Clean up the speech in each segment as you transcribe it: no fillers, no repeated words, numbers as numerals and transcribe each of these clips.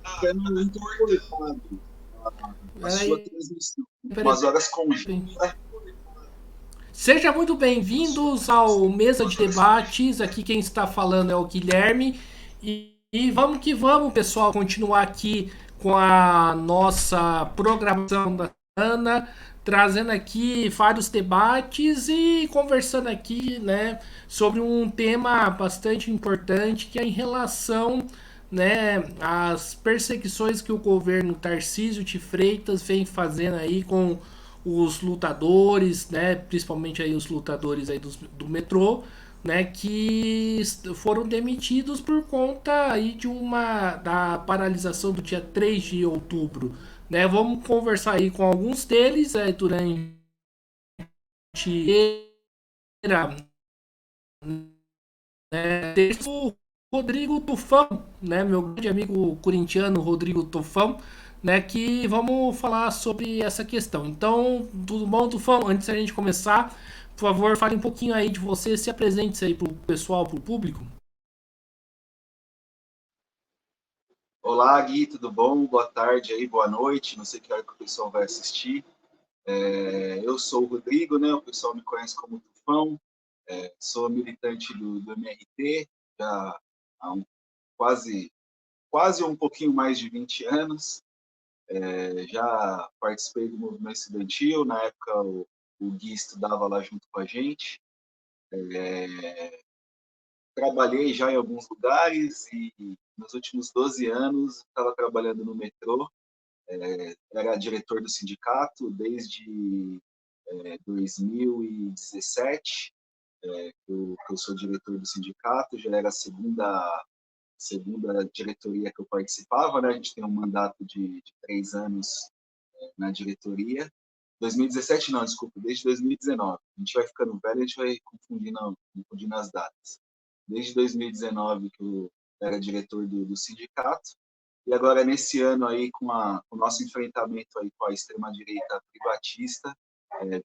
ficando intercortado a sua Peraí, transmissão. peraí, Umas horas com. Seja muito bem-vindos ao Mesa de Debates. Aqui quem está falando é o Guilherme. E vamos que vamos, pessoal, continuar aqui com a nossa programação da semana, trazendo aqui vários debates e conversando aqui, né, sobre um tema bastante importante que é em relação, né, às perseguições que o governo Tarcísio de Freitas vem fazendo aí com os lutadores, né, principalmente aí os lutadores aí do metrô, né, que foram demitidos por conta aí de uma da paralisação do dia 3 de outubro, né? Vamos conversar aí com alguns deles durante desde o Rodrigo Tufão, né, meu grande amigo corintiano Rodrigo Tufão, né, que vamos falar sobre essa questão. Então, tudo bom, Tufão? Antes da gente começar, por favor, fale um pouquinho aí de você, se apresente aí pro pessoal, pro público. Olá, Gui, tudo bom? Boa tarde aí, boa noite. Não sei que hora que o pessoal vai assistir. Eu sou o Rodrigo, né? O pessoal me conhece como Tufão. Sou militante do MRT já há quase, quase um pouquinho mais de 20 anos. Já participei do movimento estudantil. Na época, o Gui estudava lá junto com a gente. Trabalhei já em alguns lugares e nos últimos 12 anos estava trabalhando no metrô. Era diretor do sindicato desde 2017, que eu sou diretor do sindicato. Já era a segunda diretoria que eu participava, né? A gente tem um mandato de 3 anos na diretoria. 2017 não, desculpa, desde 2019. A gente vai ficando velho, a gente vai confundindo as datas. Desde 2019 que eu era diretor do sindicato, e agora nesse ano aí com o nosso enfrentamento aí com a extrema-direita privatista,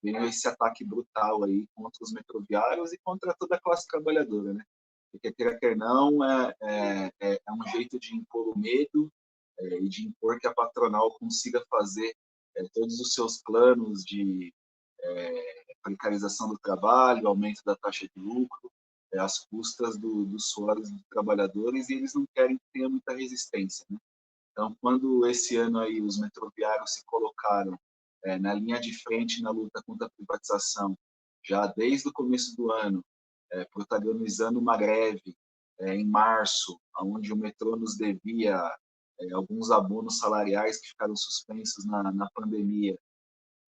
veio esse ataque brutal aí contra os metroviários e contra toda a classe trabalhadora, né? Porque quer não, é um jeito de impor o medo e de impor que a patronal consiga fazer todos os seus planos de precarização do trabalho, aumento da taxa de lucro, às custas dos suores dos trabalhadores, e eles não querem que tenha muita resistência, né? Então, quando esse ano aí os metroviários se colocaram na linha de frente na luta contra a privatização, já desde o começo do ano, protagonizando uma greve em março, onde o metrô nos devia alguns abonos salariais que ficaram suspensos na pandemia,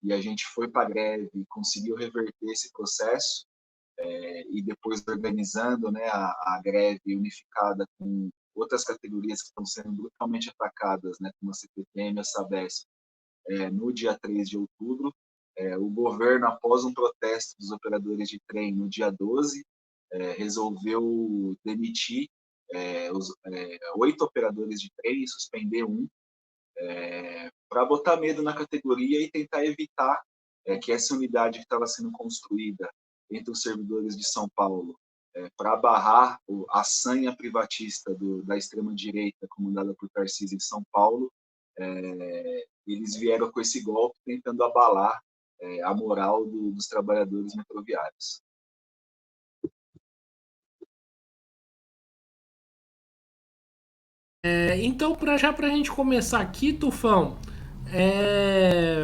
e a gente foi para a greve e conseguiu reverter esse processo, e depois organizando, né, a greve unificada com outras categorias que estão sendo brutalmente atacadas, né, como a CPTM e a Sabesp, no dia 3 de outubro. O governo, após um protesto dos operadores de trem no dia 12, resolveu demitir os 8 operadores de trem e suspender um, para botar medo na categoria e tentar evitar que essa unidade que estava sendo construída entre os servidores de São Paulo para barrar a sanha privatista da extrema-direita comandada por Tarcísio em São Paulo, eles vieram com esse golpe tentando abalar a moral dos trabalhadores metroviários. Então, já pra gente começar aqui, Tufão, é,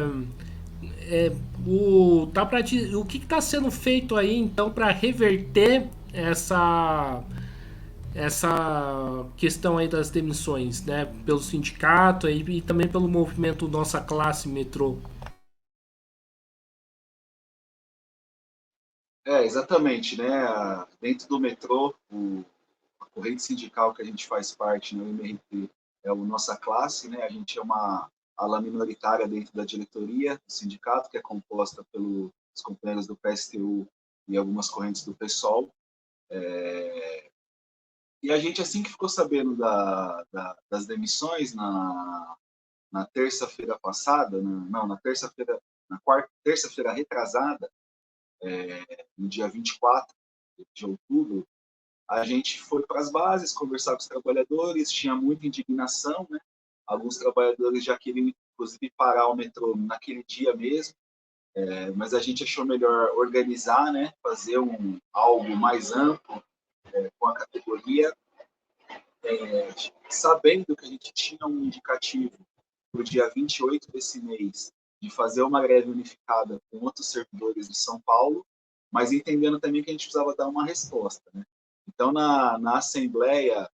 é, o que está sendo feito aí então para reverter essa questão aí das demissões, né? Pelo sindicato aí, e também pelo movimento Nossa Classe Metrô. Exatamente, né? Dentro do metrô, a corrente sindical que a gente faz parte, né, o MRT, é o Nossa Classe, né? A gente é uma ala minoritária dentro da diretoria do sindicato, que é composta pelos companheiros do PSTU e algumas correntes do PSOL. E a gente, assim que ficou sabendo das demissões na terça-feira passada, não, na terça-feira, terça-feira retrasada, no dia 24 de outubro, a gente foi para as bases conversar com os trabalhadores, tinha muita indignação, né? alguns trabalhadores já queriam, inclusive, parar o metrô naquele dia mesmo, mas a gente achou melhor organizar, né, fazer algo mais amplo com a categoria, sabendo que a gente tinha um indicativo para o dia 28 desse mês de fazer uma greve unificada com outros servidores de São Paulo, mas entendendo também que a gente precisava dar uma resposta, né? Então, na Assembleia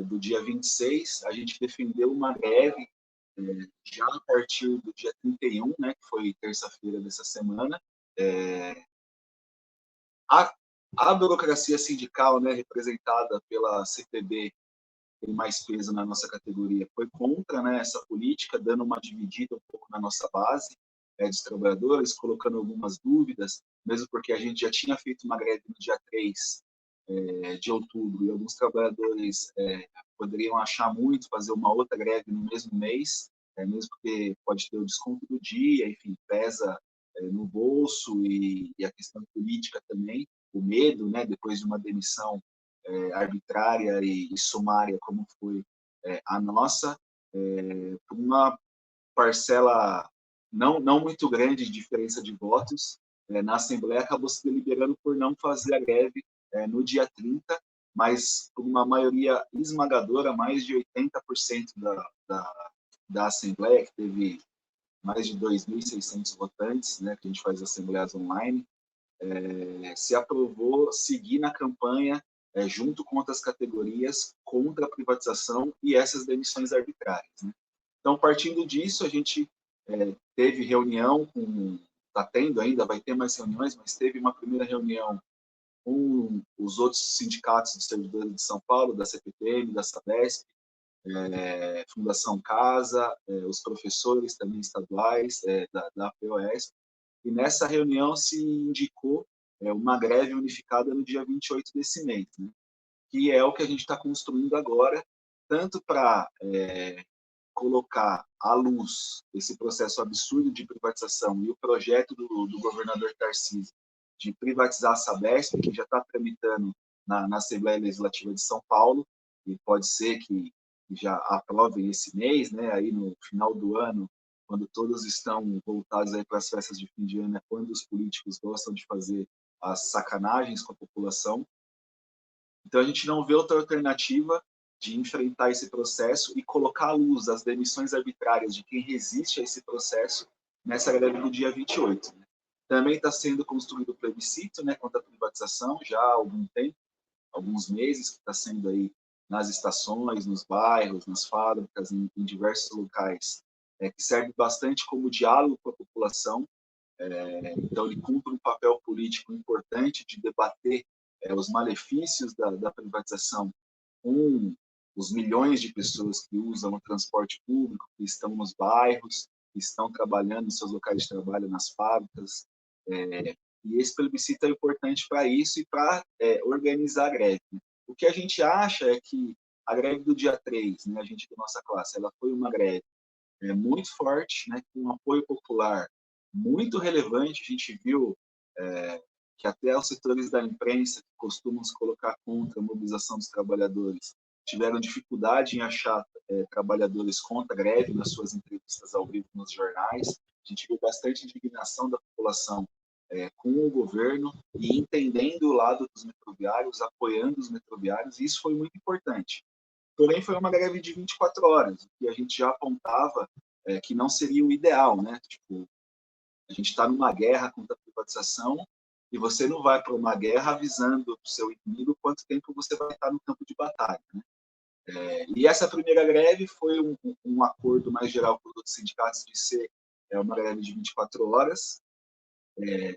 do dia 26, a gente defendeu uma greve já a partir do dia 31, né, que foi terça-feira dessa semana. A burocracia sindical, né, representada pela CTB, tem mais peso na nossa categoria, foi contra, né, essa política, dando uma dividida um pouco na nossa base dos trabalhadores, colocando algumas dúvidas, mesmo porque a gente já tinha feito uma greve no dia 3 de outubro, e alguns trabalhadores poderiam achar muito fazer uma outra greve no mesmo mês, mesmo porque pode ter o desconto do dia, enfim, pesa no bolso, e a questão política também, o medo, né, depois de uma demissão arbitrária e sumária, como foi a nossa, por uma parcela não muito grande de diferença de votos, na Assembleia acabou se deliberando por não fazer a greve no dia 30, mas por uma maioria esmagadora, mais de 80% da Assembleia, que teve mais de 2.600 votantes, né, que a gente faz assembleias online, se aprovou seguir na campanha junto com outras categorias contra a privatização e essas demissões arbitrárias, né? Então, partindo disso, a gente teve reunião está tendo ainda, vai ter mais reuniões, mas teve uma primeira reunião com os outros sindicatos de servidores de São Paulo, da CPTM, da Sabesp, Fundação Casa, os professores também estaduais da POS, e nessa reunião se indicou uma greve unificada no dia 28 desse mês, né? Que é o que a gente está construindo agora, tanto para colocar à luz esse processo absurdo de privatização e o projeto do governador Tarcísio de privatizar a Sabesp, que já está tramitando na Assembleia Legislativa de São Paulo, e pode ser que já aprovem esse mês, né? Aí no final do ano, quando todos estão voltados aí para as festas de fim de ano, é quando os políticos gostam de fazer as sacanagens com a população. Então, a gente não vê outra alternativa de enfrentar esse processo e colocar à luz as demissões arbitrárias de quem resiste a esse processo nessa greve do dia 28. Né? Também está sendo construído o plebiscito, né, contra a privatização, já há algum tempo, alguns meses, que está sendo aí nas estações, nos bairros, nas fábricas, em diversos locais, que serve bastante como diálogo com a população. Então, ele cumpre um papel político importante de debater os malefícios da privatização com os milhões de pessoas que usam o transporte público, que estão nos bairros, que estão trabalhando em seus locais de trabalho, nas fábricas. E esse plebiscito é importante para isso e para organizar a greve. O que a gente acha é que a greve do dia 3, né, a gente da nossa classe, ela foi uma greve muito forte, né, com um apoio popular muito relevante. A gente viu que até os setores da imprensa, que costumam se colocar contra a mobilização dos trabalhadores, tiveram dificuldade em achar trabalhadores contra a greve nas suas entrevistas ao vivo nos jornais. A gente viu bastante indignação da população com o governo e entendendo o lado dos metroviários, apoiando os metroviários, e isso foi muito importante. Porém, foi uma greve de 24 horas, que a gente já apontava que não seria o ideal, né? Tipo, a gente está numa guerra contra a privatização e você não vai para uma guerra avisando para o seu inimigo quanto tempo você vai estar no campo de batalha, né? E essa primeira greve foi um acordo mais geral com os sindicatos de ser uma greve de 24 horas.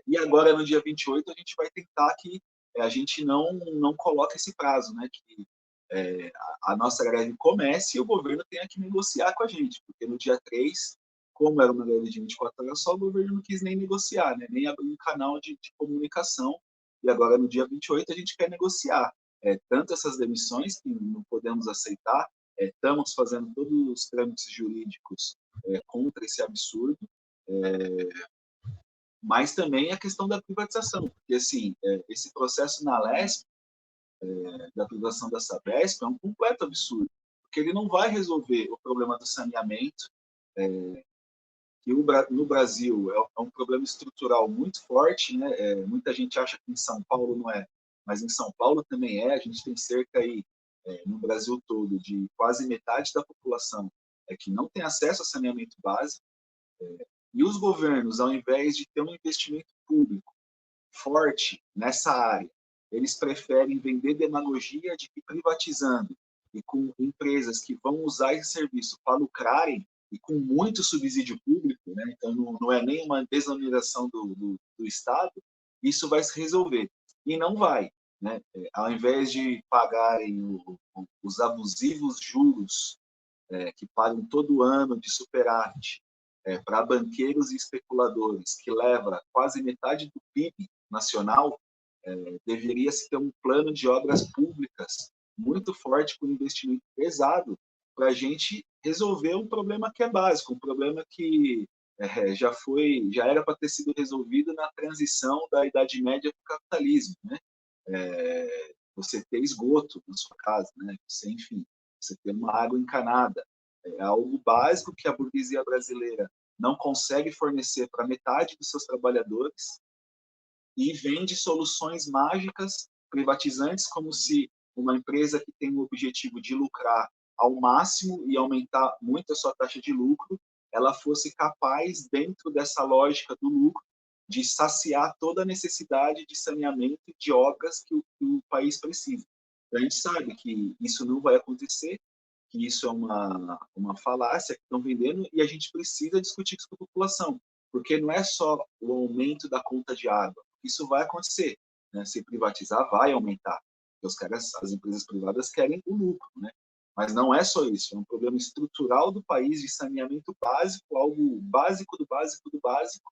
E agora, no dia 28, a gente vai tentar que a gente não coloque esse prazo, né? Que a nossa greve comece e o governo tenha que negociar com a gente, porque no dia 3, como era uma greve de 24 horas, só o governo não quis nem negociar, né? Nem abrir um canal de comunicação, e agora no dia 28 a gente quer negociar. Tanto essas demissões, que não podemos aceitar, estamos fazendo todos os trâmites jurídicos contra esse absurdo, mas também a questão da privatização, porque assim, esse processo na Leste, da privatização da Sabesp, é um completo absurdo, porque ele não vai resolver o problema do saneamento, que no Brasil é um problema estrutural muito forte, né? Muita gente acha que em São Paulo não é, mas em São Paulo também é. A gente tem cerca aí, no Brasil todo, de quase metade da população que não tem acesso a saneamento básico, e os governos, ao invés de ter um investimento público forte nessa área, eles preferem vender demagogia de que privatizando e com empresas que vão usar esse serviço para lucrarem e com muito subsídio público, né? Então não é nem uma desoneração do Estado, isso vai se resolver. E não vai. Né? Ao invés de pagarem os abusivos juros que pagam todo ano de superávit para banqueiros e especuladores, que leva quase metade do PIB nacional, deveria-se ter um plano de obras públicas muito forte, com investimento pesado, para a gente resolver um problema que é básico, um problema que já era para ter sido resolvido na transição da Idade Média para o capitalismo, né? Você ter esgoto na sua casa, né? Você ter uma água encanada, é algo básico que a burguesia brasileira não consegue fornecer para metade dos seus trabalhadores, e vende soluções mágicas, privatizantes, como se uma empresa que tem o objetivo de lucrar ao máximo e aumentar muito a sua taxa de lucro, ela fosse capaz, dentro dessa lógica do lucro, de saciar toda a necessidade de saneamento e de obras que o país precisa. A gente sabe que isso não vai acontecer, que isso é uma falácia que estão vendendo, e a gente precisa discutir isso com a população, porque não é só o aumento da conta de água, isso vai acontecer, né? Se privatizar, vai aumentar, porque as empresas privadas querem o lucro, né? Mas não é só isso, é um problema estrutural do país, de saneamento básico, algo básico do básico do básico,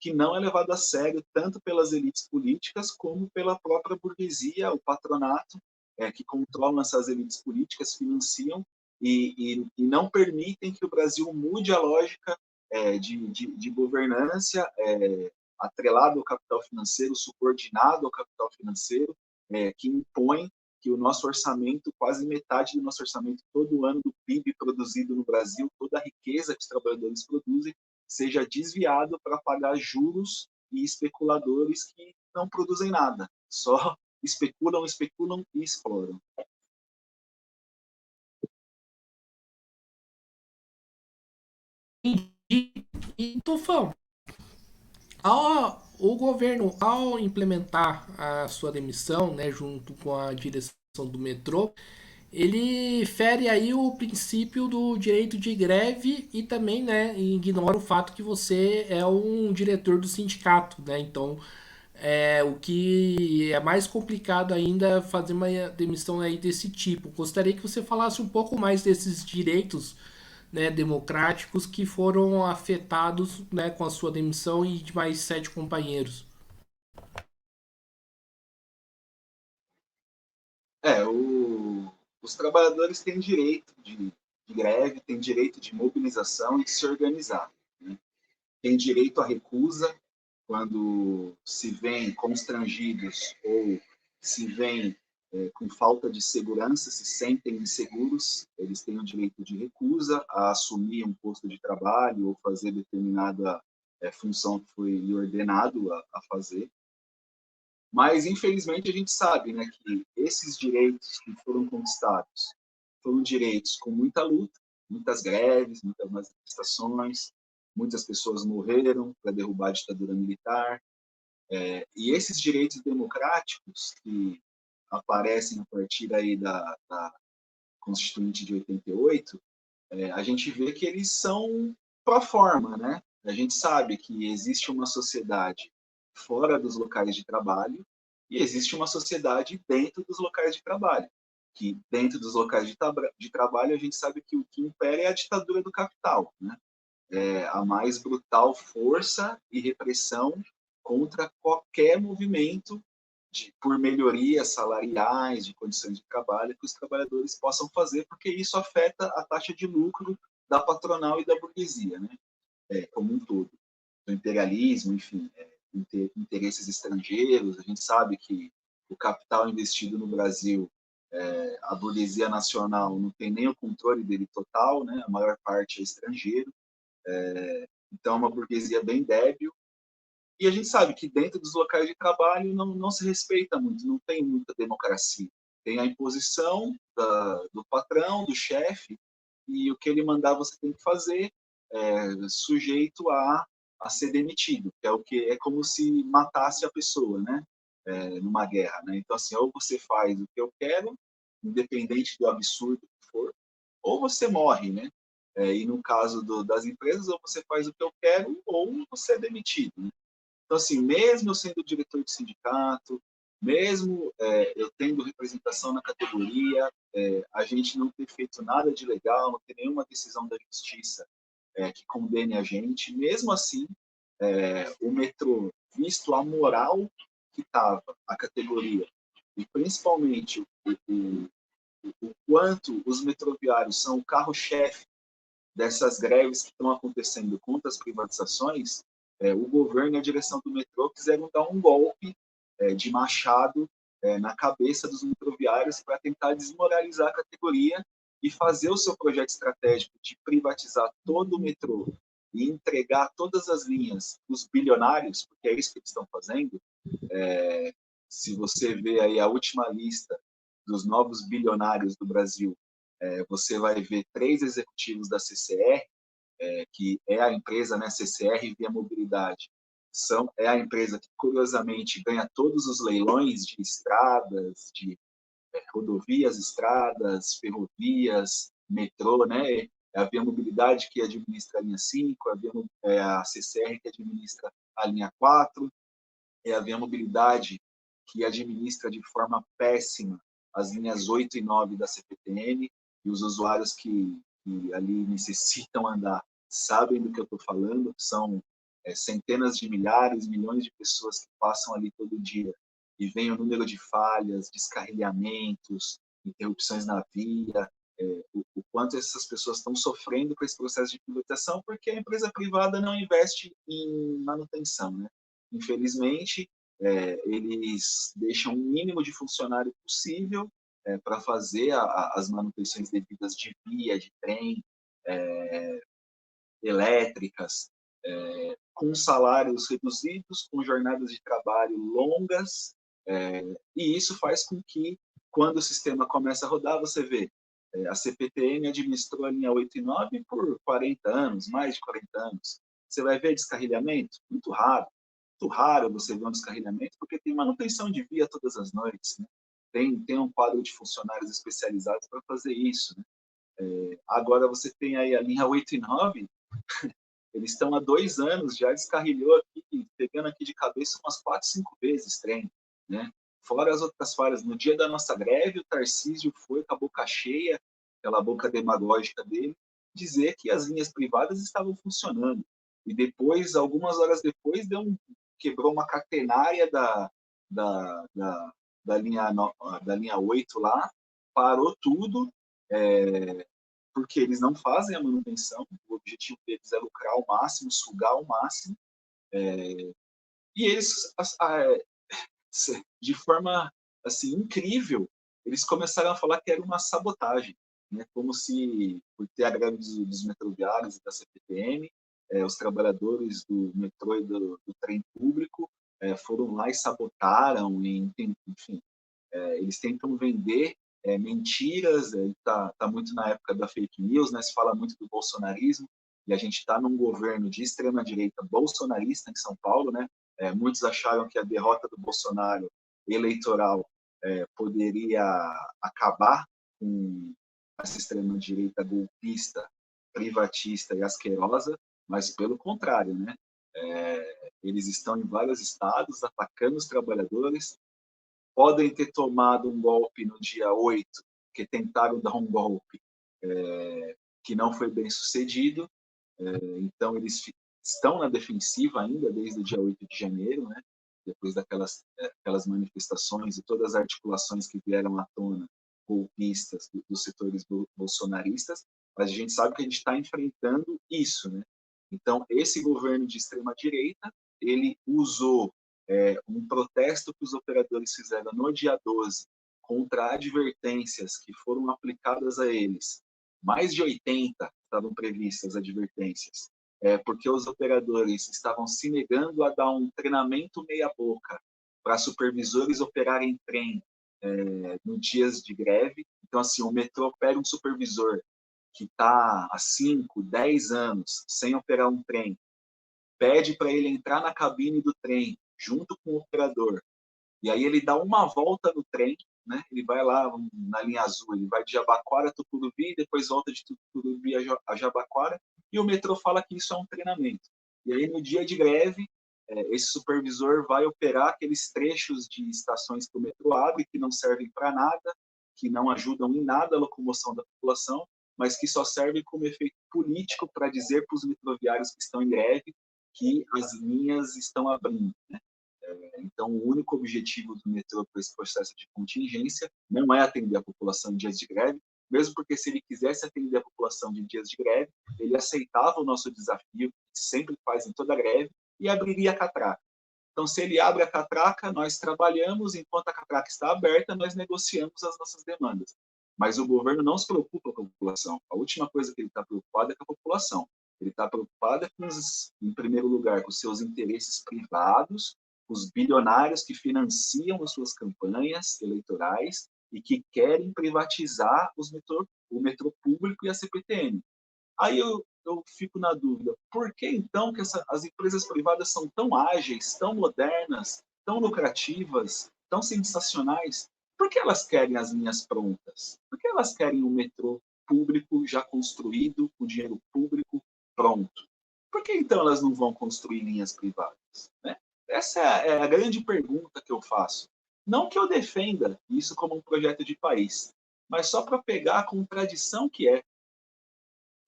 que não é levado a sério tanto pelas elites políticas como pela própria burguesia, o patronato, que controlam essas elites políticas, financiam e não permitem que o Brasil mude a lógica de governança atrelado ao capital financeiro, subordinado ao capital financeiro, que impõe que o nosso orçamento, quase metade do nosso orçamento, todo ano do PIB produzido no Brasil, toda a riqueza que os trabalhadores produzem, seja desviado para pagar juros e especuladores que não produzem nada, só especulam, especulam e exploram. E, Tufão, o governo, ao implementar a sua demissão, né, junto com a direção do metrô, ele fere aí o princípio do direito de greve e também, né, ignora o fato que você é um diretor do sindicato, né? Então, o que é mais complicado ainda é fazer uma demissão aí desse tipo. Gostaria que você falasse um pouco mais desses direitos, né, democráticos que foram afetados, né, com a sua demissão e de mais 7 companheiros. Os trabalhadores têm direito de greve, têm direito de mobilização e de se organizar, né? Tem direito à recusa quando se veem constrangidos ou se veem com falta de segurança, se sentem inseguros, eles têm o direito de recusa a assumir um posto de trabalho ou fazer determinada função que foi ordenado a fazer. Mas, infelizmente, a gente sabe, né, que esses direitos que foram conquistados foram direitos com muita luta, muitas greves, muitas manifestações, muitas pessoas morreram para derrubar a ditadura militar. E esses direitos democráticos que aparecem a partir aí da Constituinte de 88, a gente vê que eles são pro forma, né? A gente sabe que existe uma sociedade fora dos locais de trabalho e existe uma sociedade dentro dos locais de trabalho. Que dentro dos locais de trabalho a gente sabe que o que impera é a ditadura do capital, né? A mais brutal força e repressão contra qualquer movimento por melhorias salariais, de condições de trabalho que os trabalhadores possam fazer, porque isso afeta a taxa de lucro da patronal e da burguesia, né? Como um todo. Do imperialismo, enfim, interesses estrangeiros. A gente sabe que o capital investido no Brasil A burguesia nacional não tem nem o controle dele total, né? A maior parte é estrangeiro, então é uma burguesia bem débil. E a gente sabe que dentro dos locais de trabalho não se respeita muito, não tem muita democracia. Tem a imposição do patrão, do chefe, e o que ele mandar você tem que fazer, sujeito a ser demitido, que é o que é como se matasse a pessoa, né? Numa guerra, né? Então assim, ou você faz o que eu quero, independente do absurdo que for, ou você morre, né? E no caso das empresas, ou você faz o que eu quero, ou você é demitido, né? Então, assim, mesmo eu sendo diretor de sindicato, mesmo eu tendo representação na categoria, a gente não ter feito nada de legal, não ter nenhuma decisão da justiça que condene a gente, mesmo assim, o metrô, visto a moral que estava a categoria, e principalmente o quanto os metroviários são o carro-chefe dessas greves que estão acontecendo contra as privatizações, o governo e a direção do metrô quiseram dar um golpe de machado na cabeça dos metroviários para tentar desmoralizar a categoria e fazer o seu projeto estratégico de privatizar todo o metrô e entregar todas as linhas para os bilionários, porque é isso que eles estão fazendo. Se você vê aí a última lista dos novos bilionários do Brasil, você vai ver 3 executivos da CCR, que é a empresa, né, CCR Via Mobilidade, é a empresa que, curiosamente, ganha todos os leilões de estradas, de rodovias, estradas, ferrovias, metrô, né? É a Via Mobilidade que administra a linha 5, a CCR que administra a linha 4, é a Via Mobilidade que administra de forma péssima as linhas 8 e 9 da CPTM, e os usuários que ali necessitam andar sabem do que eu estou falando, são centenas de milhares, milhões de pessoas que passam ali todo dia e vem o número de falhas, descarrilhamentos, interrupções na via, o quanto essas pessoas estão sofrendo com esse processo de privatização, porque a empresa privada não investe em manutenção, né? Infelizmente, eles deixam o mínimo de funcionário possível para fazer as manutenções devidas de via, de trem, elétricas, com salários reduzidos, com jornadas de trabalho longas, e isso faz com que, quando o sistema começa a rodar, você vê, a CPTM administrou a linha 8 e 9 por 40 anos, mais de 40 anos. Você vai ver descarrilhamento? Muito raro. Muito raro você ver um descarrilhamento, porque tem manutenção de via todas as noites, né? Tem um quadro de funcionários especializados para fazer isso, né? Agora você tem aí a linha 8 e 9, eles estão há 2 anos, já descarrilhou aqui, pegando aqui de cabeça umas 4, 5 vezes trem, né? Fora as outras falhas. No dia da nossa greve, o Tarcísio foi com a boca cheia, aquela boca demagógica dele, dizer que as linhas privadas estavam funcionando. E depois, algumas horas depois, quebrou uma catenária da, da, da linha 8 lá, parou tudo, porque eles não fazem a manutenção, o objetivo deles é lucrar ao máximo, sugar ao máximo, e eles, de forma assim incrível, eles começaram a falar que era uma sabotagem, né? Como se, por ter a greve dos metroviários e da CPTM, os trabalhadores do metrô e do trem público foram lá e sabotaram, enfim, eles tentam vender mentiras, tá muito na época da fake news, né? Se fala muito do bolsonarismo, e a gente está num governo de extrema-direita bolsonarista em São Paulo, né? Muitos acharam que a derrota do Bolsonaro eleitoral poderia acabar com essa extrema-direita golpista, privatista e asquerosa, mas pelo contrário, né? Eles estão em vários estados atacando os trabalhadores, podem ter tomado um golpe no dia 8, que tentaram dar um golpe que não foi bem sucedido, então eles estão na defensiva ainda desde o dia 8 de janeiro, né? Depois aquelas manifestações e todas as articulações que vieram à tona, golpistas dos setores bolsonaristas, mas a gente sabe que a gente está enfrentando isso, né? Então, esse governo de extrema-direita, ele usou um protesto que os operadores fizeram no dia 12 contra advertências que foram aplicadas a eles, mais de 80 estavam previstas advertências, porque os operadores estavam se negando a dar um treinamento meia-boca para supervisores operarem trem no dias de greve. Então, assim, o metrô pega um supervisor que está há 5, 10 anos sem operar um trem, pede para ele entrar na cabine do trem, junto com o operador, e aí ele dá uma volta no trem, né? Ele vai lá na linha azul, ele vai de Jabaquara a Tucuruvi, depois volta de Tucuruvi a Jabaquara, e o metrô fala que isso é um treinamento. E aí, no dia de greve, esse supervisor vai operar aqueles trechos de estações que o metrô abre, que não servem para nada, que não ajudam em nada a locomoção da população, mas que só servem como efeito político para dizer para os metroviários que estão em greve que as linhas estão abrindo, né? Então, o único objetivo do metrô para esse processo de contingência não é atender a população em dias de greve, mesmo porque se ele quisesse atender a população de dias de greve, ele aceitava o nosso desafio, que sempre faz em toda greve, e abriria a catraca. Então, se ele abre a catraca, nós trabalhamos, enquanto a catraca está aberta, nós negociamos as nossas demandas. Mas o governo não se preocupa com a população. A última coisa que ele está preocupado é com a população. Ele está preocupado, em primeiro lugar, com os seus interesses privados, os bilionários que financiam as suas campanhas eleitorais e que querem privatizar o metrô público e a CPTM. Aí eu fico na dúvida, por que então que as empresas privadas são tão ágeis, tão modernas, tão lucrativas, tão sensacionais? Por que elas querem as linhas prontas? Por que elas querem um metrô público já construído, com dinheiro público pronto? Por que então elas não vão construir linhas privadas, né? Essa é a grande pergunta que eu faço. Não que eu defenda isso como um projeto de país, mas só para pegar a contradição que é.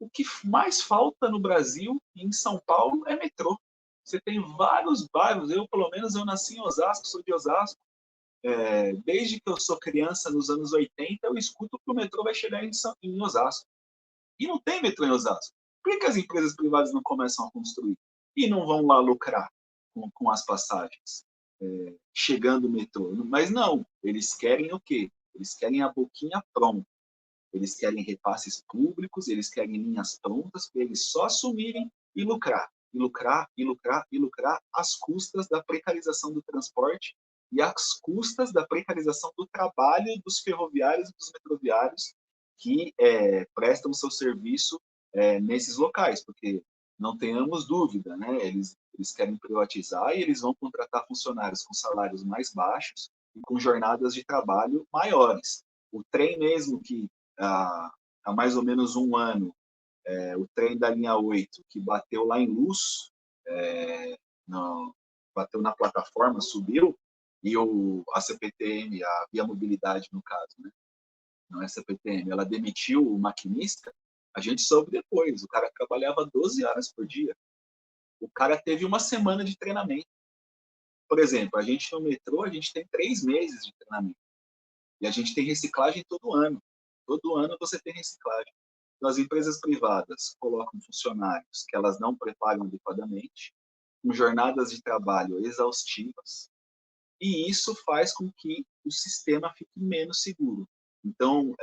O que mais falta no Brasil e em São Paulo é metrô. Você tem vários bairros, pelo menos, eu nasci em Osasco, sou de Osasco. Desde que eu sou criança, nos anos 80, eu escuto que o metrô vai chegar em Osasco. E não tem metrô em Osasco. Por que as empresas privadas não começam a construir? E não vão lá lucrar com as passagens, chegando o metrô? Mas não, eles querem o quê? Eles querem a boquinha pronta. Eles querem repasses públicos, eles querem linhas prontas para eles só assumirem e lucrar, e lucrar, e lucrar, e lucrar às custas da precarização do transporte e às custas da precarização do trabalho dos ferroviários e dos metroviários que prestam seu serviço nesses locais, porque não tenhamos dúvida, né? Eles querem privatizar e eles vão contratar funcionários com salários mais baixos e com jornadas de trabalho maiores. O trem mesmo que há mais ou menos um ano, o trem da linha 8, que bateu lá em Luz, bateu na plataforma, subiu, e a CPTM, a Via Mobilidade, no caso, né? Não é a CPTM, ela demitiu o maquinista, a gente soube depois, o cara trabalhava 12 horas por dia. O cara teve uma semana de treinamento. Por exemplo, a gente no metrô, a gente tem 3 meses de treinamento. E a gente tem reciclagem todo ano. Todo ano você tem reciclagem. Então, as empresas privadas colocam funcionários que elas não preparam adequadamente, com jornadas de trabalho exaustivas, e isso faz com que o sistema fique menos seguro. Então,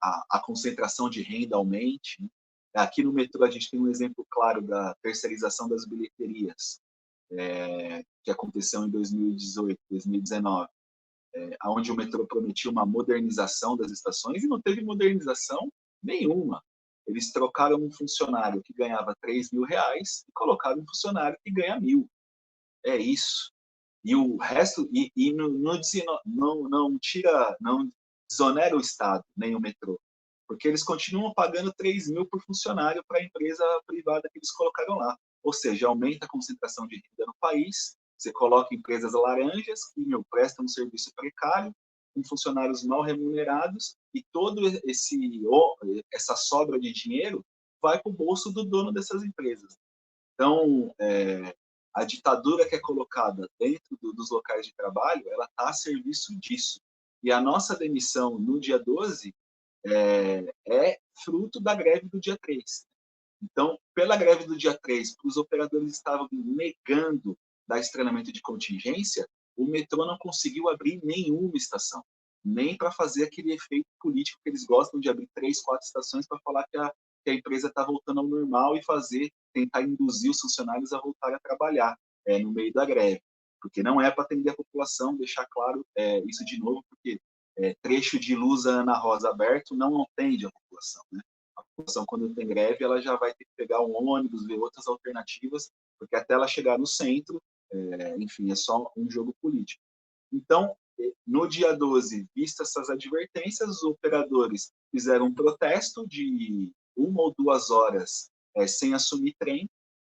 a concentração de renda aumente. Né? Aqui no metrô, a gente tem um exemplo claro da terceirização das bilheterias, que aconteceu em 2018, 2019. Onde o metrô prometia uma modernização das estações e não teve modernização nenhuma. Eles trocaram um funcionário que ganhava R$ 3.000 e colocaram um funcionário que ganha 1.000. É isso. E o resto, não tira, não desonera o Estado, nem o metrô, porque eles continuam pagando 3.000 por funcionário para a empresa privada que eles colocaram lá. Ou seja, aumenta a concentração de renda no país, você coloca empresas laranjas que prestam um serviço precário, com funcionários mal remunerados, e toda essa sobra de dinheiro vai para o bolso do dono dessas empresas. Então, a ditadura que é colocada dentro dos locais de trabalho, ela está a serviço disso. E a nossa demissão no dia 12 é fruto da greve do dia 3. Então, pela greve do dia 3, os operadores estavam negando dar treinamento de contingência, o metrô não conseguiu abrir nenhuma estação. nem para fazer aquele efeito político que eles gostam de abrir 3, 4 estações para falar que a empresa está voltando ao normal e tentar induzir os funcionários a voltar a trabalhar no meio da greve, porque não é para atender a população, deixar claro isso de novo, porque trecho de luz a Ana Rosa aberto não atende a população, né? A população, quando tem greve, ela já vai ter que pegar um ônibus, ver outras alternativas, porque até ela chegar no centro, enfim, é só um jogo político. Então, no dia 12, vistas essas advertências, os operadores fizeram um protesto de 1 ou 2 horas sem assumir trem,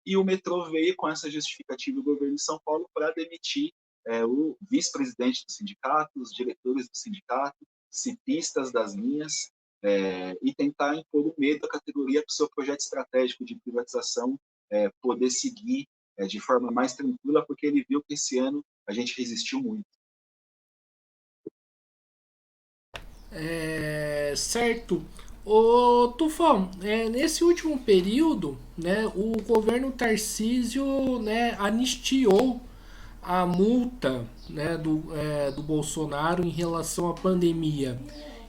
e o metrô veio com essa justificativa do governo de São Paulo para demitir o vice-presidente do sindicato, os diretores do sindicato, cipistas das linhas, e tentar impor o medo à categoria para o seu projeto estratégico de privatização poder seguir de forma mais tranquila, porque ele viu que esse ano a gente resistiu muito. Certo. Ô, Tufão, nesse último período, né, o governo Tarcísio, né, anistiou a multa, né, do Bolsonaro em relação à pandemia.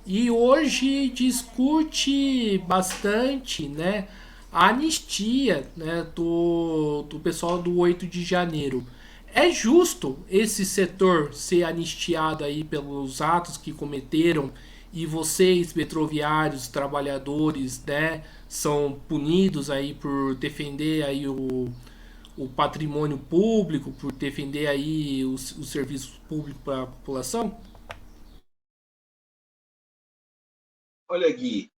E hoje discute bastante, né, a anistia, né, do pessoal do 8 de janeiro. É justo esse setor ser anistiado aí pelos atos que cometeram e vocês, metroviários, trabalhadores, né, são punidos aí por defender aí o patrimônio público, por defender aí os serviços públicos para a população? Olha, Gui,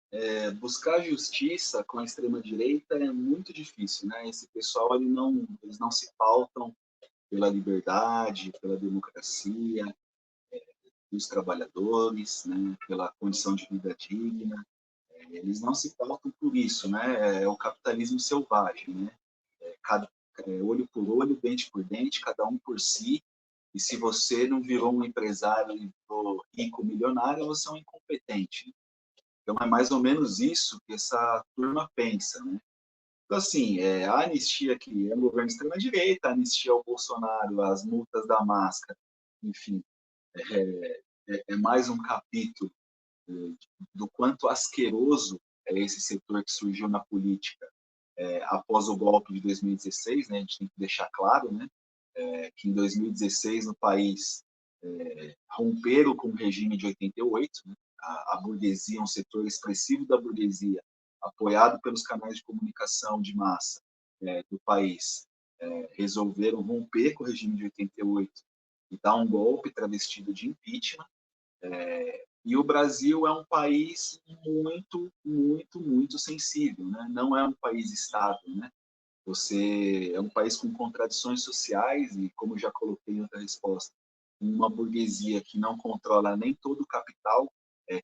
buscar justiça com a extrema-direita é muito difícil, né? Esse pessoal eles não se pautam pela liberdade, pela democracia dos trabalhadores, né? Pela condição de vida digna. Eles não se pautam por isso, né? É o capitalismo selvagem, né? Cada, olho por olho, dente por dente, cada um por si. E se você não virou um empresário e virou rico, milionário, você é um incompetente. Então, é mais ou menos isso que essa turma pensa, né? Então, assim, a anistia que é um governo de extrema-direita, a anistia ao Bolsonaro, as multas da máscara, enfim, é mais um capítulo do quanto asqueroso é esse setor que surgiu na política após o golpe de 2016, né? A gente tem que deixar claro, né? Que em 2016 no país romperam com o regime de 88, né? A burguesia, um setor expressivo da burguesia, apoiado pelos canais de comunicação de massa do país, resolveram romper com o regime de 88 e dar um golpe travestido de impeachment. E o Brasil é um país muito, muito, muito sensível, né? Não é um país estável, né? Você é um país com contradições sociais e, como já coloquei em outra resposta, uma burguesia que não controla nem todo o capital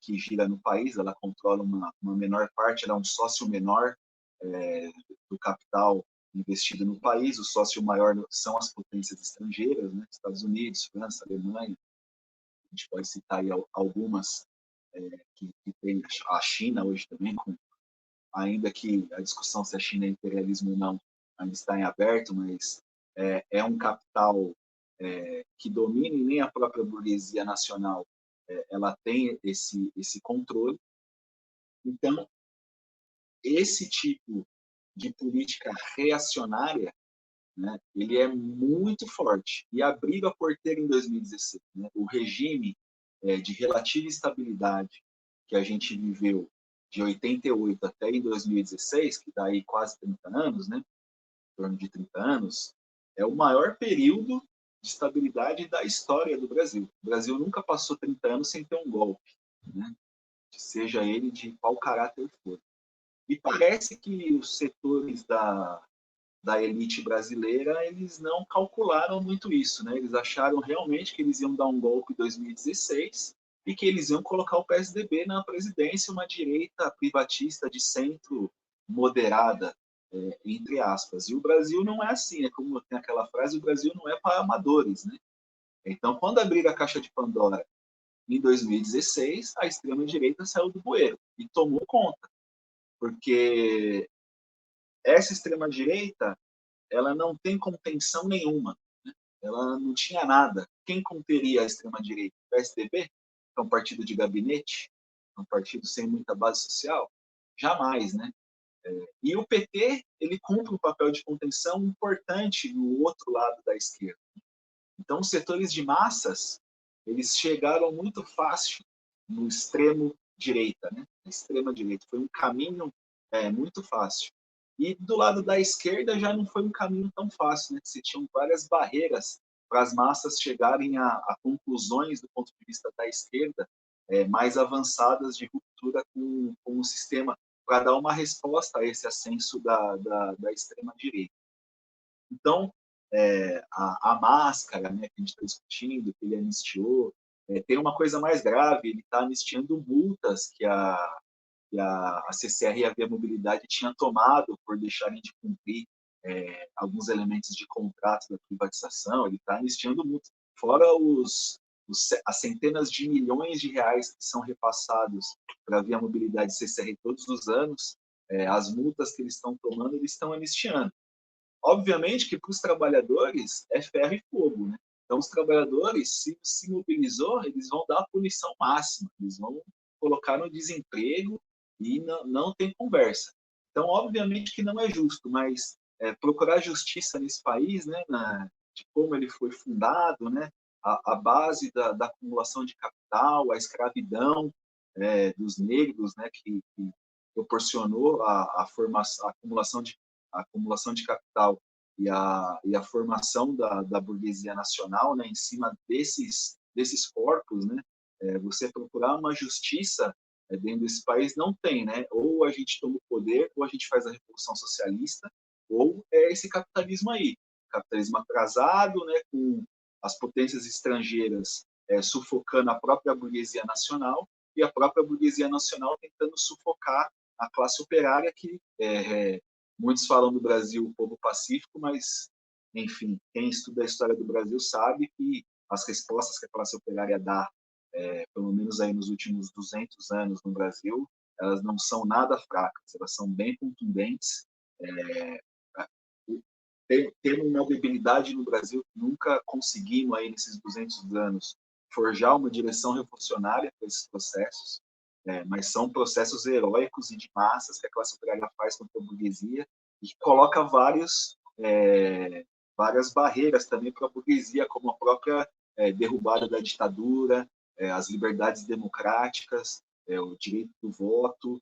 que gira no país, ela controla uma menor parte, ela é um sócio menor do capital investido no país, o sócio maior são as potências estrangeiras, né? Estados Unidos, França, Alemanha, a gente pode citar aí algumas que tem a China hoje também, ainda que a discussão se a China é imperialismo ou não ainda está em aberto, mas é um capital que domina e nem a própria burguesia nacional ela tem esse controle. Então, esse tipo de política reacionária, né, ele é muito forte e abriu a porteira em 2016. Né? O regime de relativa estabilidade que a gente viveu de 88 até em 2016, que dá aí quase 30 anos, né? Em torno de 30 anos, é o maior período de estabilidade da história do Brasil. O Brasil nunca passou 30 anos sem ter um golpe, né? Seja ele de qual caráter for. E parece que os setores da elite brasileira, eles não calcularam muito isso, né? Eles acharam realmente que eles iam dar um golpe em 2016 e que eles iam colocar o PSDB na presidência, uma direita privatista de centro moderada, entre aspas. E o Brasil não é assim, é como tem aquela frase, o Brasil não é para amadores, né? Então, quando abrir a caixa de Pandora em 2016, a extrema-direita saiu do bueiro e tomou conta, porque essa extrema-direita ela não tem contenção nenhuma. Né? Ela não tinha nada. Quem conteria a extrema-direita? O PSDB? é um partido de gabinete, é um partido sem muita base social? Jamais, né? E o PT, ele cumpre um papel de contenção importante no outro lado da esquerda. Então, os setores de massas, eles chegaram muito fácil no extremo direita, né? Na extrema direita. Foi um caminho muito fácil. E do lado da esquerda já não foi um caminho tão fácil, né? Você tinha várias barreiras para as massas chegarem a conclusões do ponto de vista da esquerda mais avançadas de ruptura com o sistema, para dar uma resposta a esse ascenso da extrema-direita. Então, a máscara, né, que a gente está discutindo, que ele anistiou, tem uma coisa mais grave, ele está anistiando multas que a CCR e a Via Mobilidade tinham tomado por deixarem de cumprir alguns elementos de contrato da privatização, ele está anistiando multas, fora as centenas de milhões de reais que são repassados para a Via Mobilidade e CCR todos os anos, as multas que eles estão tomando, eles estão anistiando. Obviamente que para os trabalhadores é ferro e fogo, né? Então, os trabalhadores, se mobilizou, eles vão dar a punição máxima, eles vão colocar no desemprego e não tem conversa. Então, obviamente que não é justo, mas procurar justiça nesse país, né, de como ele foi fundado, né, a base da acumulação de capital, a escravidão dos negros, né, que proporcionou a acumulação de capital e a formação da burguesia nacional, né, em cima desses corpos, né, você procurar uma justiça dentro desse país não tem, né? Ou a gente toma o poder, ou a gente faz a revolução socialista, ou é esse capitalismo aí, capitalismo atrasado, né, com as potências estrangeiras sufocando a própria burguesia nacional e a própria burguesia nacional tentando sufocar a classe operária que muitos falam do Brasil o povo pacífico, mas, enfim, quem estuda a história do Brasil sabe que as respostas que a classe operária dá, pelo menos aí nos últimos 200 anos no Brasil, elas não são nada fracas, elas são bem contundentes. Temos uma debilidade no Brasil que nunca conseguimos aí nesses 200 anos forjar uma direção revolucionária para esses processos, mas são processos heróicos e de massas que a classe operária faz contra a burguesia e que coloca várias barreiras também para a burguesia, como a própria derrubada da ditadura, as liberdades democráticas, o direito do voto,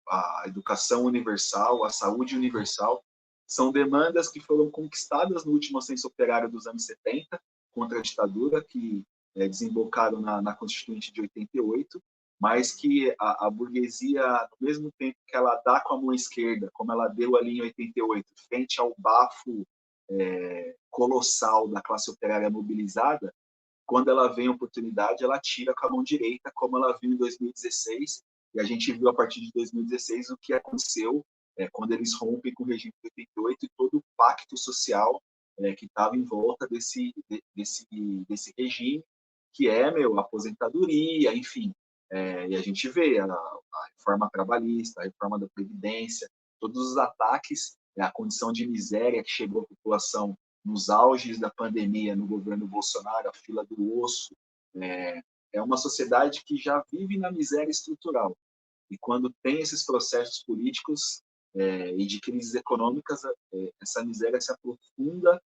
a educação universal, a saúde universal. São demandas que foram conquistadas no último ascenso operário dos anos 70, contra a ditadura, que desembocaram na Constituinte de 88, mas que a burguesia, ao mesmo tempo que ela dá com a mão esquerda, como ela deu ali em 88, frente ao bafo colossal da classe operária mobilizada, quando ela vem a oportunidade, ela tira com a mão direita, como ela viu em 2016, e a gente viu a partir de 2016 o que aconteceu quando eles rompem com o regime de 88 e todo o pacto social que estava em volta desse regime, que é, a aposentadoria, enfim. E a gente vê a reforma trabalhista, a reforma da Previdência, todos os ataques, a condição de miséria que chegou à população nos auges da pandemia, no governo Bolsonaro, a fila do osso. É uma sociedade que já vive na miséria estrutural. E quando tem esses processos políticos e de crises econômicas, essa miséria se aprofunda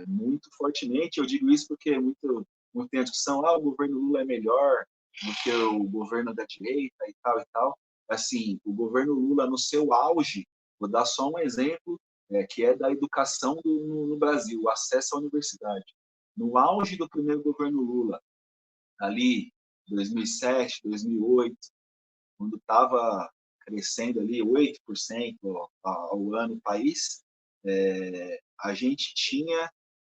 muito fortemente. Eu digo isso porque muito tem a discussão, o governo Lula é melhor do que o governo da direita e tal e tal. Assim, o governo Lula, no seu auge, vou dar só um exemplo, que é da educação no Brasil, o acesso à universidade. No auge do primeiro governo Lula, ali 2007, 2008, quando estava crescendo ali 8% ao ano o país, a gente tinha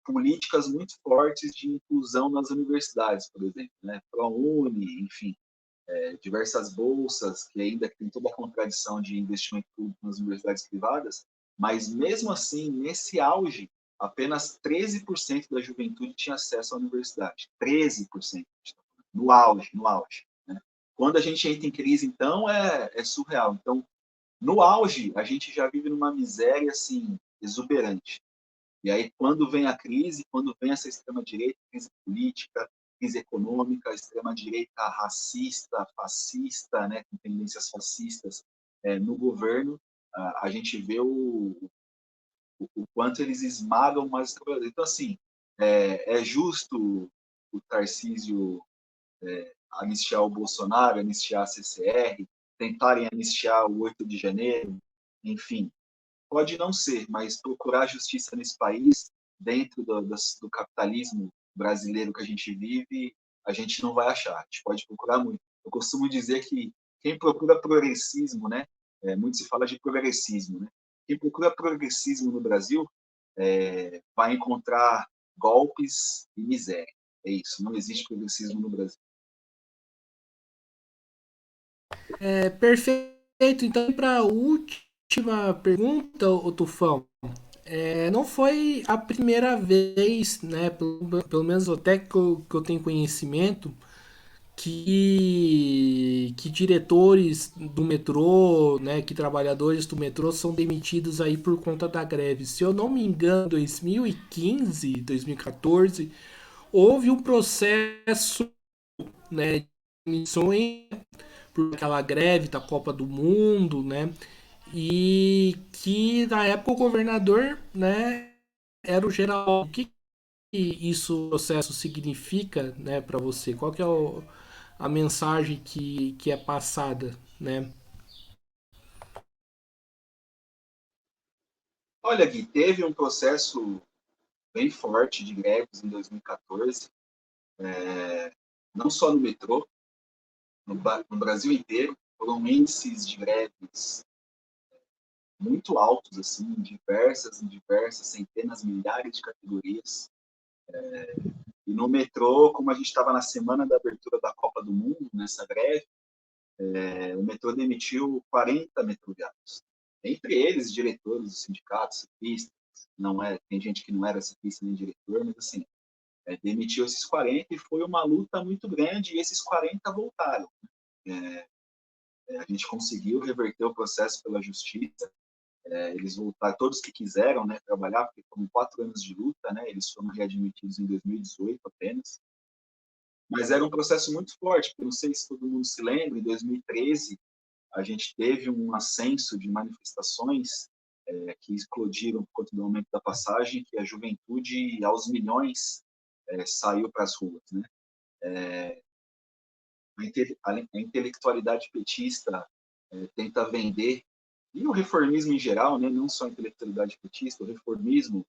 políticas muito fortes de inclusão nas universidades, por exemplo, né? ProUni, enfim, diversas bolsas, que ainda tem toda a contradição de investimento público nas universidades privadas, mas mesmo assim, nesse auge, apenas 13% da juventude tinha acesso à universidade. 13%. No auge, no auge. Né? Quando a gente entra em crise, então, é surreal. Então, no auge, a gente já vive numa miséria, assim, exuberante. E aí, quando vem a crise, quando vem essa extrema-direita, crise política, crise econômica, extrema-direita racista, fascista, né, com tendências fascistas no governo, a gente vê o quanto eles esmagam mais os trabalhadores. Então, assim, é justo o Tarcísio anistiar o Bolsonaro, anistiar a CCR, tentarem anistiar o 8 de janeiro, enfim, pode não ser, mas procurar justiça nesse país, dentro do capitalismo brasileiro que a gente vive, a gente não vai achar. A gente pode procurar muito. Eu costumo dizer que quem procura progressismo, né? Muito se fala de progressismo, né? Quem procura progressismo no Brasil vai encontrar golpes e miséria. É isso. Não existe progressismo no Brasil. Perfeito. Então, para a última pergunta, o Tufão, não foi a primeira vez, né, pelo menos até que eu tenho conhecimento, que diretores do metrô, né, que trabalhadores do metrô são demitidos aí por conta da greve. Se eu não me engano, 2015, 2014, houve um processo, né, de demissões por aquela greve da Copa do Mundo, né? E que na época o governador, né, era o general. O que isso processo significa, né, para você? Qual que é a mensagem que é passada, né? Olha, Gui, teve um processo bem forte de greves em 2014, não só no metrô, no Brasil inteiro, foram índices de greves muito altos, assim, em diversas, centenas, milhares de categorias. E no metrô, como a gente estava na semana da abertura da Copa do Mundo, nessa greve, o metrô demitiu 40 metroviários. Entre eles, diretores dos sindicatos, ciclistas, tem gente que não era ciclista nem diretor, mas assim, demitiu esses 40 e foi uma luta muito grande e esses 40 voltaram. A gente conseguiu reverter o processo pela justiça, eles voltaram, todos que quiseram, né, trabalhar, porque foram 4 anos de luta, né, eles foram readmitidos em 2018 apenas, mas era um processo muito forte, porque não sei se todo mundo se lembra, em 2013 a gente teve um ascenso de manifestações que explodiram por conta do aumento da passagem, que a juventude, aos milhões, saiu para as ruas, né? A intelectualidade petista tenta vender, e o reformismo em geral, né, não só a intelectualidade petista, o reformismo,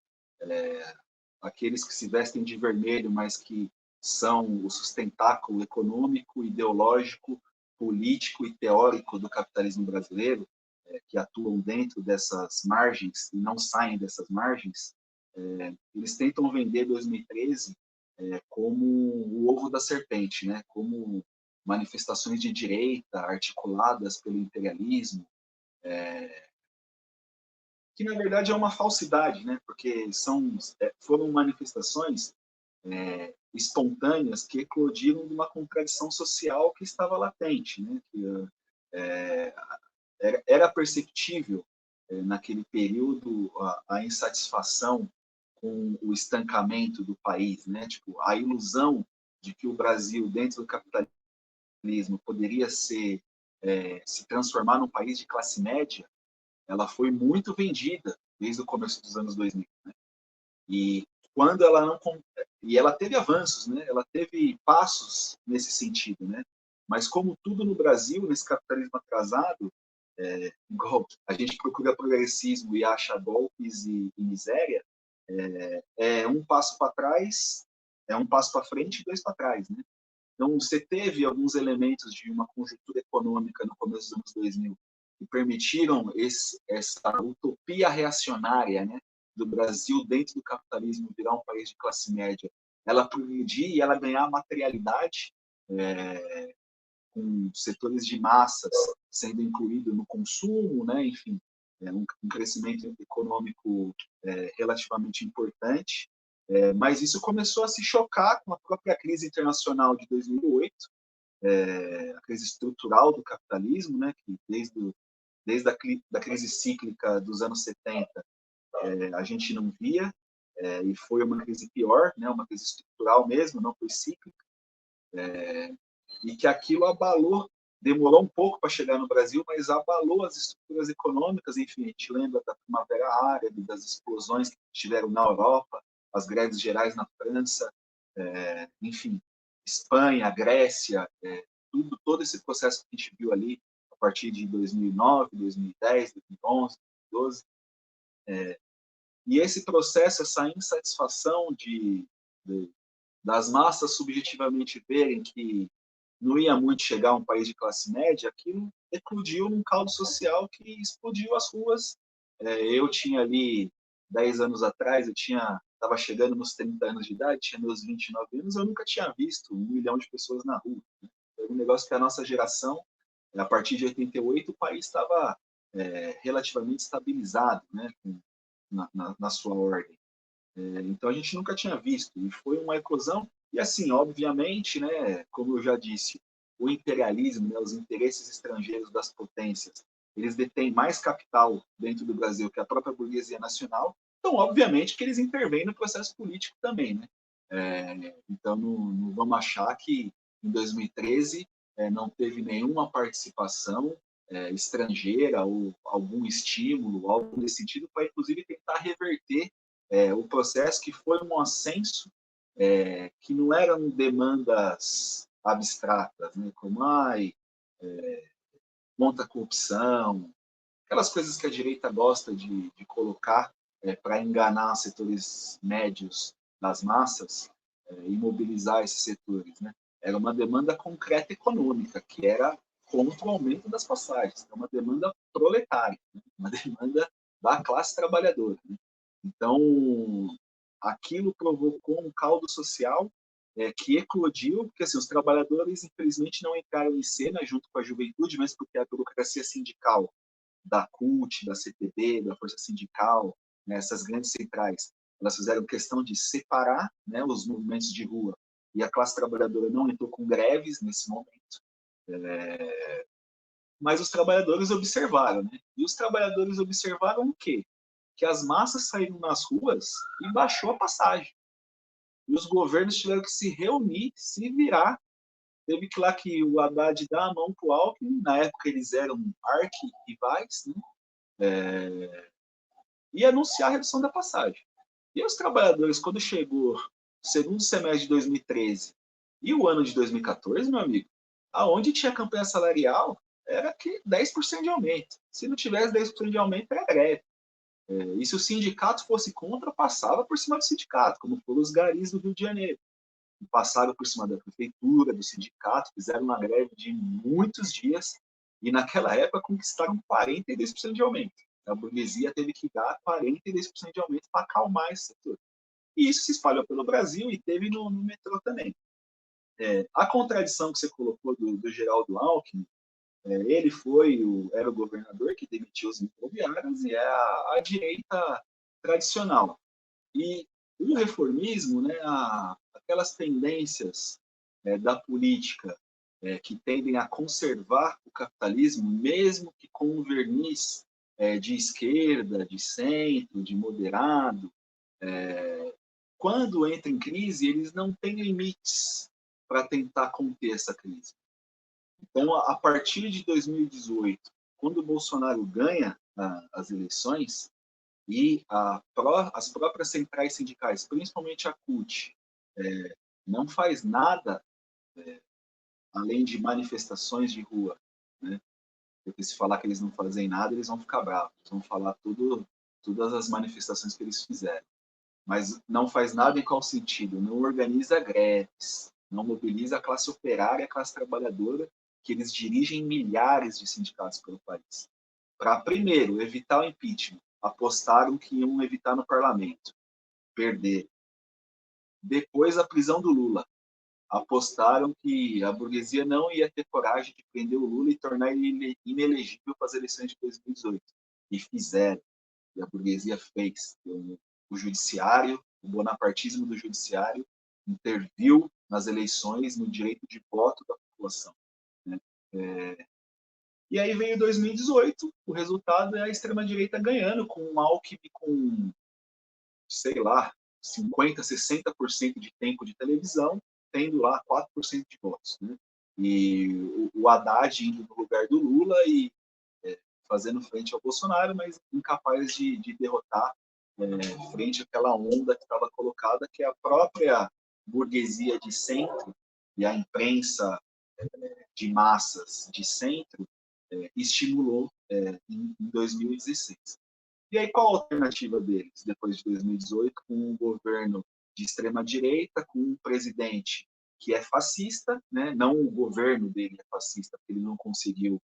aqueles que se vestem de vermelho, mas que são o sustentáculo econômico, ideológico, político e teórico do capitalismo brasileiro, que atuam dentro dessas margens e não saem dessas margens, eles tentam vender 2013 como o ovo da serpente, né? Como manifestações de direita articuladas pelo imperialismo, que na verdade é uma falsidade, né? Porque foram manifestações espontâneas que eclodiram de uma contradição social que estava latente, né? Que era perceptível naquele período a insatisfação com o estancamento do país, né? Tipo, a ilusão de que o Brasil dentro do capitalismo poderia se transformar num país de classe média, ela foi muito vendida desde o começo dos anos 2000, né? E quando ela não e ela teve avanços, né? Ela teve passos nesse sentido, né? Mas como tudo no Brasil, nesse capitalismo atrasado, igual a gente procura progressismo e acha golpes e miséria, um passo para trás, um passo para frente e 2 para trás, né? Então, você teve alguns elementos de uma conjuntura econômica no começo dos anos 2000 que permitiram essa utopia reacionária, né, do Brasil dentro do capitalismo virar um país de classe média, ela progredir e ela ganhar materialidade, com setores de massas sendo incluído no consumo, né, enfim, um crescimento econômico relativamente importante, mas isso começou a se chocar com a própria crise internacional de 2008, a crise estrutural do capitalismo, né, que desde a crise cíclica dos anos 70 a gente não via, e foi uma crise pior, né, uma crise estrutural mesmo, não foi cíclica. E que aquilo abalou, demorou um pouco para chegar no Brasil, mas abalou as estruturas econômicas. Enfim, a gente lembra da Primavera Árabe, das explosões que tiveram na Europa, as greves gerais na França, enfim, Espanha, Grécia, todo esse processo que a gente viu ali a partir de 2009, 2010, 2011, 2012. E esse processo, essa insatisfação das massas subjetivamente verem que não ia muito chegar a um país de classe média, aquilo eclodiu num caldo social que explodiu as ruas. Eu tinha ali 10 anos atrás, eu estava chegando nos 30 anos de idade, tinha meus 29 anos, eu nunca tinha visto 1 milhão de pessoas na rua. Foi um negócio que a nossa geração, a partir de 88, o país estava relativamente estabilizado, né, na sua ordem. Então a gente nunca tinha visto, e foi uma eclosão. E assim, obviamente, né, como eu já disse, o imperialismo, né, os interesses estrangeiros das potências, eles detêm mais capital dentro do Brasil que a própria burguesia nacional, então obviamente que eles intervêm no processo político também, né? Então não vamos achar que em 2013 não teve nenhuma participação estrangeira ou algum estímulo, algo nesse sentido, para inclusive tentar reverter o processo, que foi um ascenso que não eram demandas abstratas, né, como contra a corrupção, aquelas coisas que a direita gosta de colocar para enganar setores médios das massas e mobilizar esses setores. Né? Era uma demanda concreta econômica, que era contra o aumento das passagens, é uma demanda proletária, né? Uma demanda da classe trabalhadora. Né? Então, aquilo provocou um caldo social que eclodiu, porque assim, os trabalhadores, infelizmente, não entraram em cena junto com a juventude, mas porque a burocracia sindical da CUT, da CTB, da Força Sindical, né, essas grandes centrais, elas fizeram questão de separar, né, os movimentos de rua, e a classe trabalhadora não entrou com greves nesse momento. Mas os trabalhadores observaram, né? E os trabalhadores observaram o quê? Que as massas saíram nas ruas e baixou a passagem. E os governos tiveram que se reunir, se virar. Teve que lá que o Haddad dá a mão para o Alckmin, na época eles eram arqui-rivais, né? E anunciar a redução da passagem. E os trabalhadores, quando chegou o segundo semestre de 2013 e o ano de 2014, meu amigo, aonde tinha campanha salarial, era que 10% de aumento. Se não tivesse 10% de aumento, era greve. E se o sindicato fosse contra, passava por cima do sindicato, como foram os garis do Rio de Janeiro. Passaram por cima da prefeitura, do sindicato, fizeram uma greve de muitos dias e, naquela época, conquistaram 42% de aumento. A burguesia teve que dar 42% de aumento para acalmar esse setor. E isso se espalhou pelo Brasil e teve no metrô também. A contradição que você colocou do Geraldo Alckmin, ele era o governador que demitiu os metroviários e é a direita tradicional. E o reformismo, né, aquelas tendências da política que tendem a conservar o capitalismo, mesmo que com um verniz de esquerda, de centro, de moderado, quando entra em crise, eles não têm limites para tentar conter essa crise. Então, a partir de 2018, quando o Bolsonaro ganha as eleições, e as próprias centrais sindicais, principalmente a CUT, não faz nada além de manifestações de rua, né? Porque se falar que eles não fazem nada, eles vão ficar bravos, eles vão falar todas as manifestações que eles fizeram. Mas não faz nada em qual sentido? Não organiza greves, não mobiliza a classe operária, a classe trabalhadora, que eles dirigem milhares de sindicatos pelo país. Para, primeiro, evitar o impeachment, apostaram que iam evitar no parlamento, perder. Depois, a prisão do Lula, apostaram que a burguesia não ia ter coragem de prender o Lula e tornar ele inelegível para as eleições de 2018. E fizeram. E a burguesia fez. O judiciário, o bonapartismo do judiciário, interviu nas eleições, no direito de voto da população. Né? E aí veio 2018, o resultado é a extrema-direita ganhando, com um Alckmin com, sei lá, 50%, 60% de tempo de televisão, tendo lá 4% de votos, né? E o Haddad indo no lugar do Lula e fazendo frente ao Bolsonaro, mas incapaz de derrotar frente àquela onda que estava colocada, que é a própria burguesia de centro e a imprensa de massas de centro estimulou em 2016. E aí, qual a alternativa deles, depois de 2018, com um governo de extrema-direita, com um presidente que é fascista, né? Não o governo dele é fascista, porque ele não conseguiu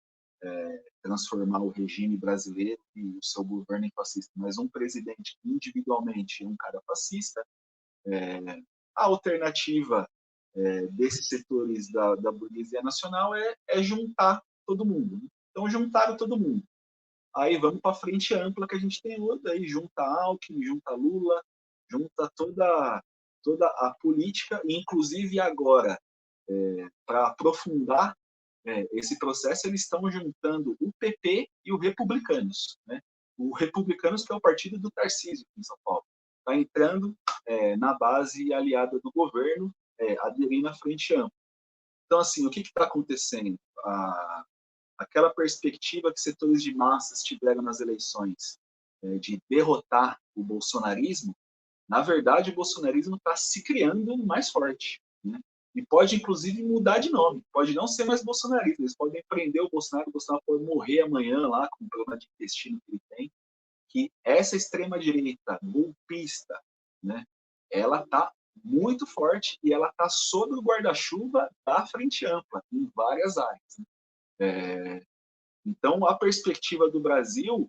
transformar o regime brasileiro e o seu governo em fascista, mas um presidente que individualmente é um cara fascista. A alternativa desses setores da burguesia nacional é juntar todo mundo. Né? Então, juntaram todo mundo. Aí vamos para a frente ampla que a gente tem hoje, aí junta Alckmin, junta Lula, junta toda a política, inclusive agora, para aprofundar esse processo, eles estão juntando o PP e o Republicanos. Né? O Republicanos, que é o partido do Tarcísio, aqui em São Paulo, está entrando na base aliada do governo, aderindo à frente ampla. Então, assim, o que está acontecendo? Aquela perspectiva que setores de massas tiveram nas eleições de derrotar o bolsonarismo, na verdade, o bolsonarismo está se criando mais forte. Né? E pode, inclusive, mudar de nome. Pode não ser mais bolsonarista. Eles podem prender o Bolsonaro pode morrer amanhã lá com o problema de intestino que ele tem. Que essa extrema-direita golpista, né, ela está muito forte e ela está sob o guarda-chuva da frente ampla, em várias áreas. Né? Então, a perspectiva do Brasil,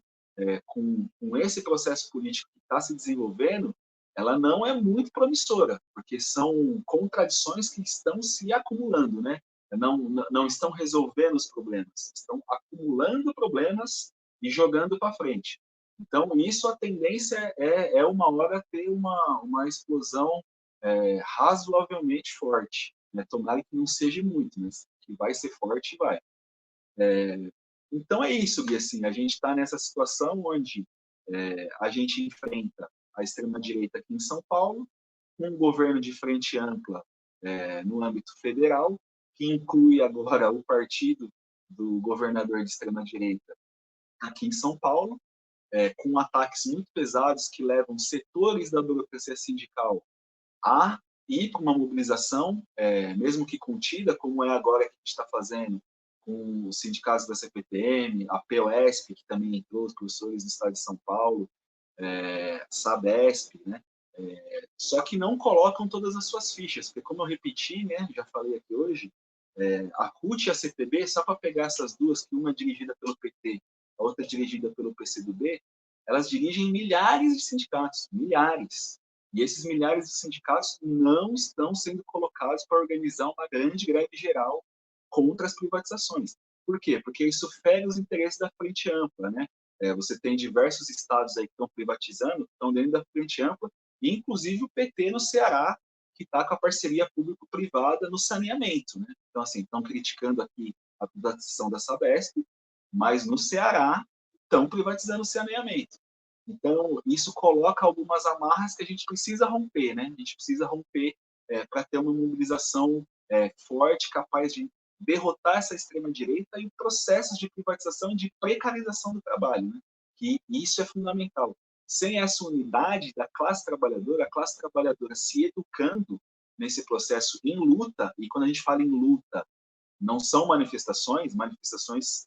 com esse processo político que está se desenvolvendo, ela não é muito promissora, porque são contradições que estão se acumulando, né? Não estão resolvendo os problemas, estão acumulando problemas e jogando para frente. Então, isso, a tendência é uma hora ter uma explosão razoavelmente forte. Né? Tomara que não seja muito, mas que vai ser forte, vai. Então é isso, Gui, assim, a gente está nessa situação onde a gente enfrenta a extrema-direita aqui em São Paulo, um governo de frente ampla no âmbito federal, que inclui agora o partido do governador de extrema-direita aqui em São Paulo, com ataques muito pesados que levam setores da burocracia sindical a ir para uma mobilização, mesmo que contida, como é agora que a gente está fazendo com os sindicatos da CPTM, a POSP, que também entrou, os professores do Estado de São Paulo, Sabesp, né? Só que não colocam todas as suas fichas, porque como eu repeti, né, já falei aqui hoje, a CUT e a CTB, só para pegar essas duas, que uma é dirigida pelo PT, a outra é dirigida pelo PCdoB, elas dirigem milhares de sindicatos, milhares. E esses milhares de sindicatos não estão sendo colocados para organizar uma grande greve geral contra as privatizações. Por quê? Porque isso fere os interesses da frente ampla, né? Você tem diversos estados aí que estão privatizando, estão dentro da frente ampla, e inclusive o PT no Ceará, que está com a parceria público-privada no saneamento, né? Então, assim, estão criticando aqui a privatização da Sabesp, mas no Ceará estão privatizando o saneamento. Então, isso coloca algumas amarras que a gente precisa romper, né? A gente precisa romper para ter uma mobilização forte, capaz de derrotar essa extrema-direita e processos de privatização e de precarização do trabalho, né? Que isso é fundamental. Sem essa unidade da classe trabalhadora, a classe trabalhadora se educando nesse processo em luta, e quando a gente fala em luta, não são manifestações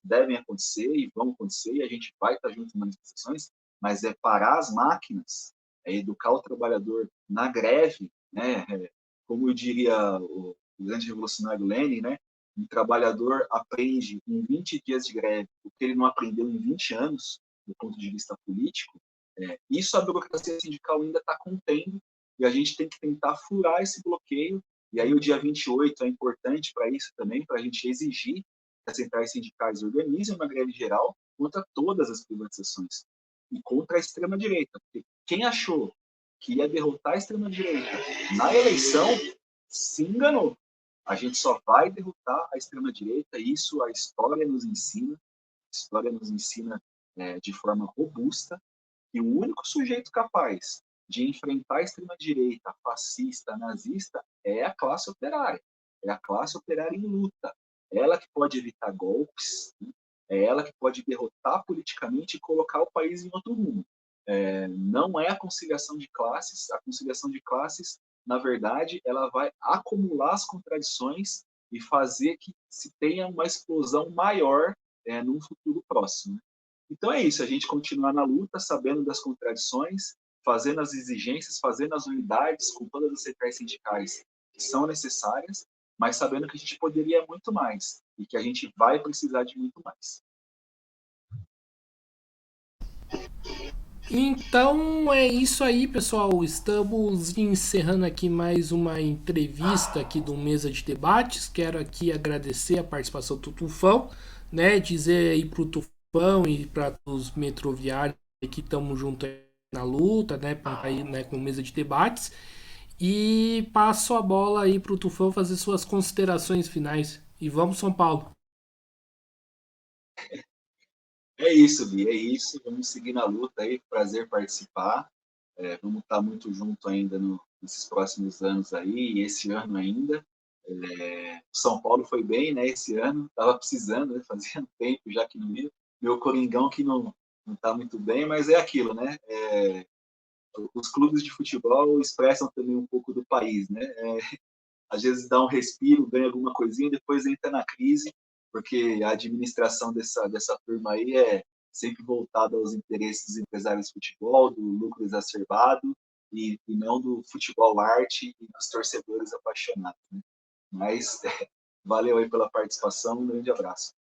devem acontecer e vão acontecer, e a gente vai estar junto em manifestações, mas é parar as máquinas, é educar o trabalhador na greve, né? Como eu diria o grande revolucionário Lenin, né? Um trabalhador aprende em 20 dias de greve o que ele não aprendeu em 20 anos, do ponto de vista político. Isso a burocracia sindical ainda está contendo, e a gente tem que tentar furar esse bloqueio. E aí o dia 28 é importante para isso também, para a gente exigir que as centrais sindicais organizem uma greve geral contra todas as privatizações e contra a extrema-direita. Porque quem achou que ia derrotar a extrema-direita na eleição se enganou. A gente só vai derrotar a extrema-direita, isso a história nos ensina. A história nos ensina de forma robusta, e o único sujeito capaz de enfrentar a extrema-direita, fascista, nazista, é a classe operária. É a classe operária em luta. É ela que pode evitar golpes, né? É ela que pode derrotar politicamente e colocar o país em outro rumo. Não é a conciliação de classes. A conciliação de classes, na verdade, ela vai acumular as contradições e fazer que se tenha uma explosão maior num futuro próximo. Então é isso, a gente continuar na luta, sabendo das contradições, fazendo as exigências, fazendo as unidades com todas as centrais sindicais que são necessárias, mas sabendo que a gente poderia muito mais e que a gente vai precisar de muito mais. Então é isso aí, pessoal. Estamos encerrando aqui mais uma entrevista aqui do Mesa de Debates. Quero aqui agradecer a participação do Tufão, né? Dizer aí pro Tufão e para os metroviários que estamos juntos na luta, né? Para ir, né, com Mesa de Debates. E passo a bola aí pro Tufão fazer suas considerações finais. E vamos, São Paulo. É isso, Bi, é isso. Vamos seguir na luta aí, prazer participar. Vamos estar muito junto ainda nesses próximos anos aí, e esse ano ainda. O São Paulo foi bem, né, esse ano, estava precisando, né, fazia um tempo já que não ia. Meu Coringão que não está muito bem, mas é aquilo, né? Os clubes de futebol expressam também um pouco do país, né? Às vezes dá um respiro, ganha alguma coisinha, depois entra na crise, porque a administração dessa turma aí é sempre voltada aos interesses dos empresários de futebol, do lucro exacerbado, e não do futebol arte e dos torcedores apaixonados. Né? Mas valeu aí pela participação, um grande abraço.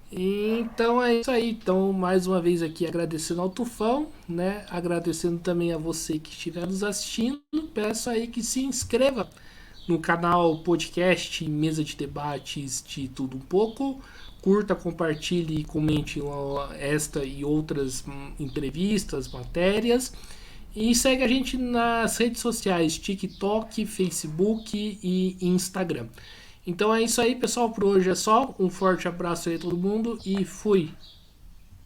Então é isso aí. Então, mais uma vez aqui agradecendo ao Tufão, né? Agradecendo também a você que estiver nos assistindo. Peço aí que se inscreva no canal podcast Mesa de Debates de Tudo Um Pouco. Curta, compartilhe e comente esta e outras entrevistas, matérias. E segue a gente nas redes sociais, TikTok, Facebook e Instagram. Então é isso aí, pessoal. Por hoje é só. Um forte abraço aí a todo mundo e fui!